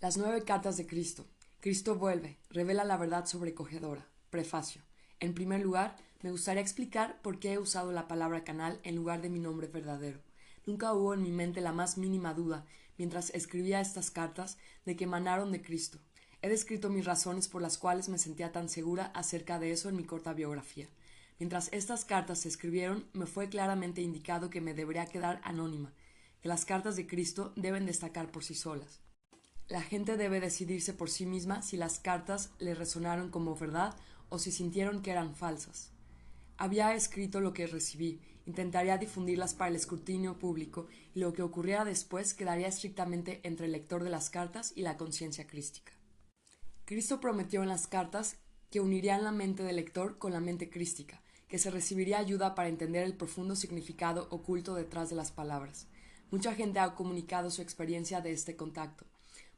Las 9 cartas de Cristo. Cristo vuelve, revela la verdad sobrecogedora. Prefacio. En primer lugar, me gustaría explicar por qué he usado la palabra canal en lugar de mi nombre verdadero. Nunca hubo en mi mente la más mínima duda, mientras escribía estas cartas, de que emanaron de Cristo. He descrito mis razones por las cuales me sentía tan segura acerca de eso en mi corta biografía. Mientras estas cartas se escribieron, me fue claramente indicado que me debería quedar anónima, que las cartas de Cristo deben destacar por sí solas. La gente debe decidirse por sí misma si las cartas le resonaron como verdad o si sintieron que eran falsas. Había escrito lo que recibí, intentaría difundirlas para el escrutinio público y lo que ocurriera después quedaría estrictamente entre el lector de las cartas y la conciencia crística. Cristo prometió en las cartas que unirían la mente del lector con la mente crística, que se recibiría ayuda para entender el profundo significado oculto detrás de las palabras. Mucha gente ha comunicado su experiencia de este contacto.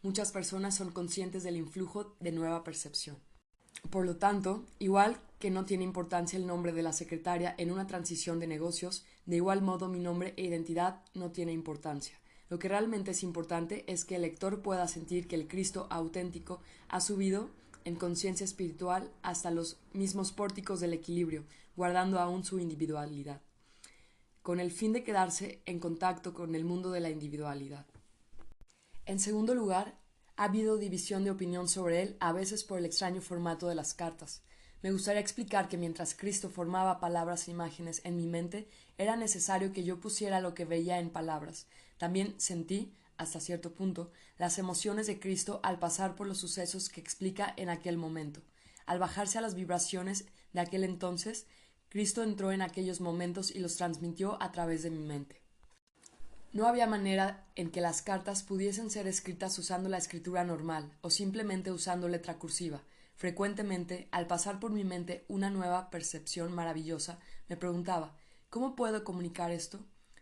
Muchas personas son conscientes del influjo de nueva percepción. Por lo tanto, igual que no tiene importancia el nombre de la secretaria en una transición de negocios, de igual modo mi nombre e identidad no tiene importancia. Lo que realmente es importante es que el lector pueda sentir que el Cristo auténtico ha subido en conciencia espiritual hasta los mismos pórticos del equilibrio, guardando aún su individualidad, con el fin de quedarse en contacto con el mundo de la individualidad. En segundo lugar, ha habido división de opinión sobre él, a veces por el extraño formato de las cartas. Me gustaría explicar que mientras Cristo formaba palabras e imágenes en mi mente, era necesario que yo pusiera lo que veía en palabras. También sentí, hasta cierto punto, las emociones de Cristo al pasar por los sucesos que explica en aquel momento. Al bajarse a las vibraciones de aquel entonces, Cristo entró en aquellos momentos y los transmitió a través de mi mente. No había manera en que las cartas pudiesen ser escritas usando la escritura normal o simplemente usando letra cursiva. Frecuentemente, al pasar por mi mente una nueva percepción maravillosa, me preguntaba, ¿cómo puedo comunicar esto?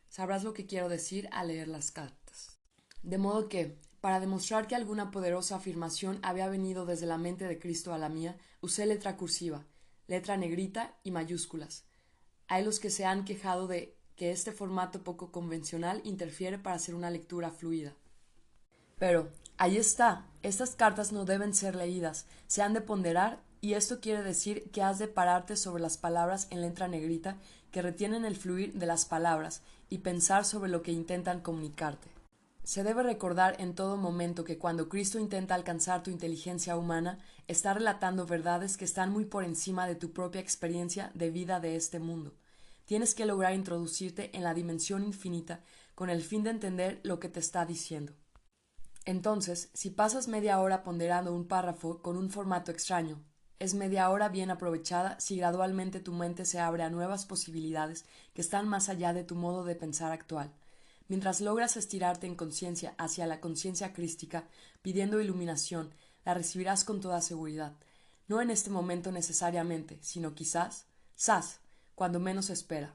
Sabrás lo que quiero decir al leer las cartas. De modo que, para demostrar que alguna poderosa afirmación había venido desde la mente de Cristo a la mía, usé letra cursiva, letra negrita y mayúsculas. Hay los que se han quejado de que este formato poco convencional interfiere para hacer una lectura fluida. Pero, ahí está, estas cartas no deben ser leídas, se han de ponderar, y esto quiere decir que has de pararte sobre las palabras en letra negrita que retienen el fluir de las palabras y pensar sobre lo que intentan comunicarte. Se debe recordar en todo momento que cuando Cristo intenta alcanzar tu inteligencia humana, está relatando verdades que están muy por encima de tu propia experiencia de vida de este mundo. Tienes que lograr introducirte en la dimensión infinita con el fin de entender lo que te está diciendo. Entonces, si pasas media hora ponderando un párrafo con un formato extraño, es media hora bien aprovechada si gradualmente tu mente se abre a nuevas posibilidades que están más allá de tu modo de pensar actual. Mientras logras estirarte en conciencia hacia la conciencia crística, pidiendo iluminación, la recibirás con toda seguridad. No en este momento necesariamente, sino quizás, ¡zas!, cuando menos espera.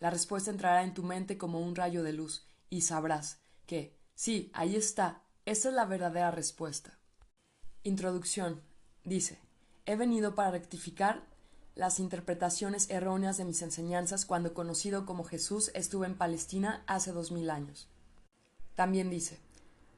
La respuesta entrará en tu mente como un rayo de luz, y sabrás que, sí, ahí está, esta es la verdadera respuesta. Introducción. Dice, he venido para rectificar las interpretaciones erróneas de mis enseñanzas cuando conocido como Jesús estuve en Palestina hace 2000 años. También dice,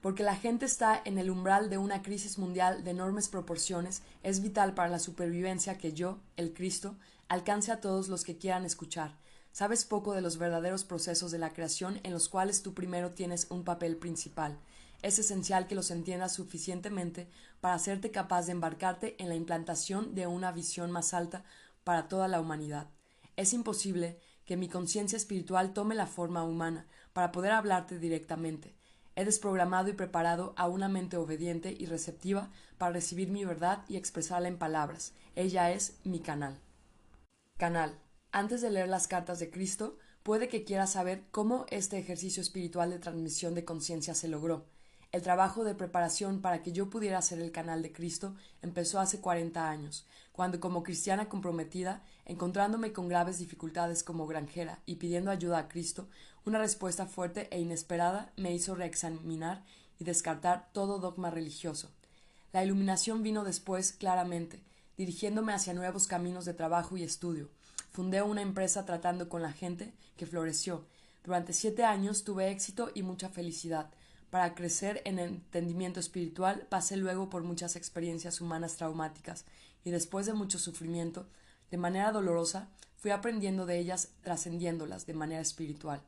porque la gente está en el umbral de una crisis mundial de enormes proporciones, es vital para la supervivencia que yo, el Cristo, alcance a todos los que quieran escuchar. Sabes poco de los verdaderos procesos de la creación en los cuales tú primero tienes un papel principal. Es esencial que los entiendas suficientemente para hacerte capaz de embarcarte en la implantación de una visión más alta para toda la humanidad. Es imposible que mi conciencia espiritual tome la forma humana para poder hablarte directamente. He desprogramado y preparado a una mente obediente y receptiva para recibir mi verdad y expresarla en palabras. Ella es mi canal. Canal. Antes de leer las cartas de Cristo, puede que quieras saber cómo este ejercicio espiritual de transmisión de conciencia se logró. El trabajo de preparación para que yo pudiera ser el canal de Cristo empezó hace 40 años, cuando como cristiana comprometida, encontrándome con graves dificultades como granjera y pidiendo ayuda a Cristo, una respuesta fuerte e inesperada me hizo reexaminar y descartar todo dogma religioso. La iluminación vino después claramente, dirigiéndome hacia nuevos caminos de trabajo y estudio. Fundé una empresa tratando con la gente que floreció. Durante 7 años tuve éxito y mucha felicidad. Para crecer en entendimiento espiritual pasé luego por muchas experiencias humanas traumáticas y después de mucho sufrimiento, de manera dolorosa, fui aprendiendo de ellas, trascendiéndolas de manera espiritual.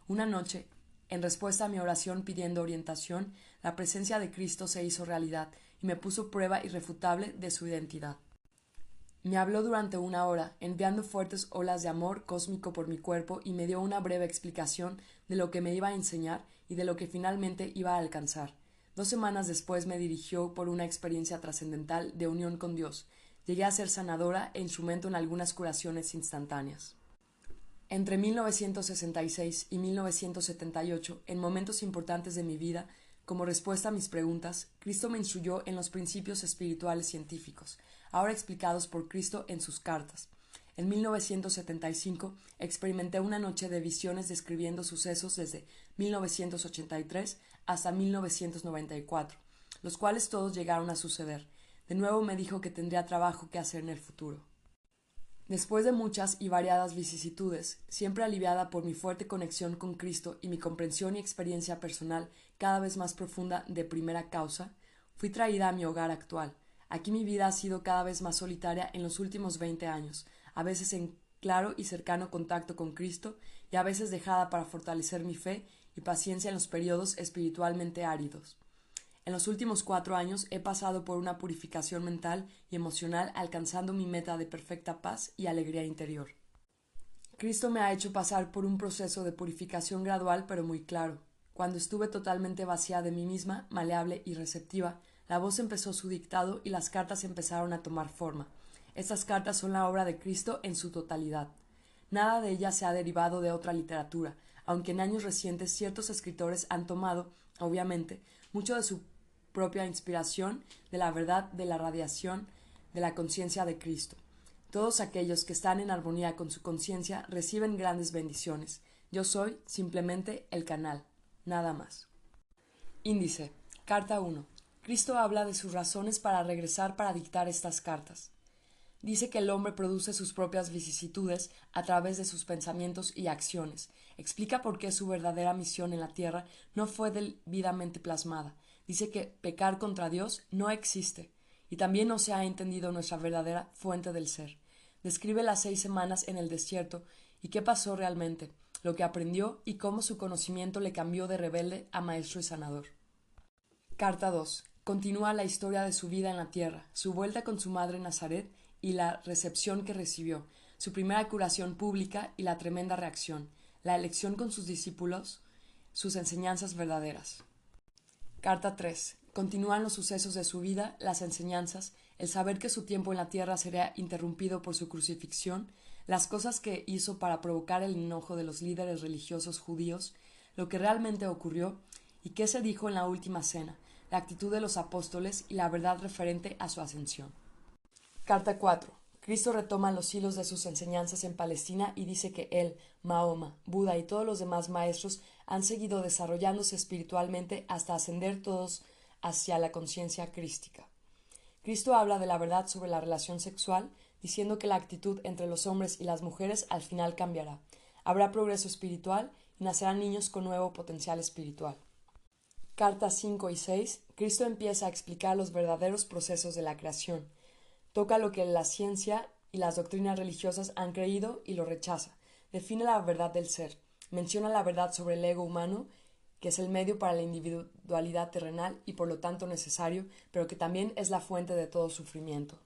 Una noche, en respuesta a mi oración pidiendo orientación, la presencia de Cristo se hizo realidad y me puso prueba irrefutable de su identidad. Me habló durante 1 hora, enviando fuertes olas de amor cósmico por mi cuerpo y me dio una breve explicación de lo que me iba a enseñar y de lo que finalmente iba a alcanzar. 2 semanas después me dirigió por una experiencia trascendental de unión con Dios. Llegué a ser sanadora e instrumento en algunas curaciones instantáneas. Entre 1966 y 1978, en momentos importantes de mi vida, como respuesta a mis preguntas, Cristo me instruyó en los principios espirituales científicos, ahora explicados por Cristo en sus cartas. En 1975 experimenté una noche de visiones describiendo sucesos desde 1983 hasta 1994, los cuales todos llegaron a suceder. De nuevo me dijo que tendría trabajo que hacer en el futuro. Después de muchas y variadas vicisitudes, siempre aliviada por mi fuerte conexión con Cristo y mi comprensión y experiencia personal cada vez más profunda de primera causa, fui traída a mi hogar actual. Aquí mi vida ha sido cada vez más solitaria en los últimos 20 años, a veces en claro y cercano contacto con Cristo y a veces dejada para fortalecer mi fe y paciencia en los periodos espiritualmente áridos. En los últimos 4 años he pasado por una purificación mental y emocional alcanzando mi meta de perfecta paz y alegría interior. Cristo me ha hecho pasar por un proceso de purificación gradual pero muy claro. Cuando estuve totalmente vacía de mí misma, maleable y receptiva, la voz empezó su dictado y las cartas empezaron a tomar forma. Estas cartas son la obra de Cristo en su totalidad. Nada de ellas se ha derivado de otra literatura, aunque en años recientes ciertos escritores han tomado, obviamente, mucho de su propia inspiración de la verdad de la radiación de la conciencia de Cristo. Todos aquellos que están en armonía con su conciencia reciben grandes bendiciones. Yo soy simplemente el canal, nada más. Índice. Carta 1. Cristo habla de sus razones para regresar para dictar estas cartas. Dice que el hombre produce sus propias vicisitudes a través de sus pensamientos y acciones. Explica por qué su verdadera misión en la tierra no fue debidamente plasmada. Dice que pecar contra Dios no existe y también no se ha entendido nuestra verdadera fuente del ser. Describe las 6 semanas en el desierto y qué pasó realmente, lo que aprendió y cómo su conocimiento le cambió de rebelde a maestro y sanador. Carta 2. Continúa la historia de su vida en la tierra, su vuelta con su madre Nazaret y la recepción que recibió, su primera curación pública y la tremenda reacción, la elección con sus discípulos, sus enseñanzas verdaderas. Carta 3. Continúan los sucesos de su vida, las enseñanzas, el saber que su tiempo en la tierra sería interrumpido por su crucifixión, las cosas que hizo para provocar el enojo de los líderes religiosos judíos, lo que realmente ocurrió y qué se dijo en la última cena, la actitud de los apóstoles y la verdad referente a su ascensión. Carta 4. Cristo retoma los hilos de sus enseñanzas en Palestina y dice que él, Mahoma, Buda y todos los demás maestros han seguido desarrollándose espiritualmente hasta ascender todos hacia la conciencia crística. Cristo habla de la verdad sobre la relación sexual, diciendo que la actitud entre los hombres y las mujeres al final cambiará. Habrá progreso espiritual y nacerán niños con nuevo potencial espiritual. Cartas 5 y 6. Cristo empieza a explicar los verdaderos procesos de la creación. Toca lo que la ciencia y las doctrinas religiosas han creído y lo rechaza. Define la verdad del ser. Menciona la verdad sobre el ego humano, que es el medio para la individualidad terrenal y por lo tanto necesario, pero que también es la fuente de todo sufrimiento.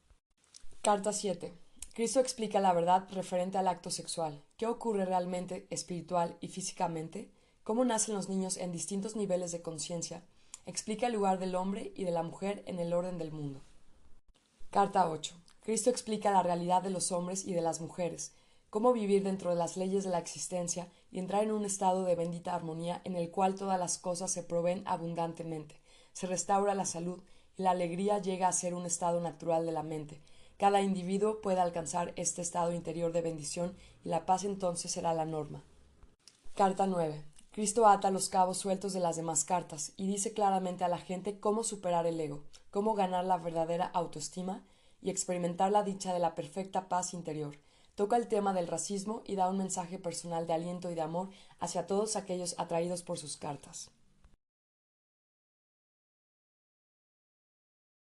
Carta 7. Cristo explica la verdad referente al acto sexual. ¿Qué ocurre realmente espiritual y físicamente? ¿Cómo nacen los niños en distintos niveles de conciencia? Explica el lugar del hombre y de la mujer en el orden del mundo. Carta 8. Cristo explica la realidad de los hombres y de las mujeres, cómo vivir dentro de las leyes de la existencia y entrar en un estado de bendita armonía en el cual todas las cosas se proveen abundantemente, se restaura la salud y la alegría llega a ser un estado natural de la mente. Cada individuo puede alcanzar este estado interior de bendición y la paz entonces será la norma. Carta 9. Cristo ata los cabos sueltos de las demás cartas y dice claramente a la gente cómo superar el ego, cómo ganar la verdadera autoestima y experimentar la dicha de la perfecta paz interior. Toca el tema del racismo y da un mensaje personal de aliento y de amor hacia todos aquellos atraídos por sus cartas.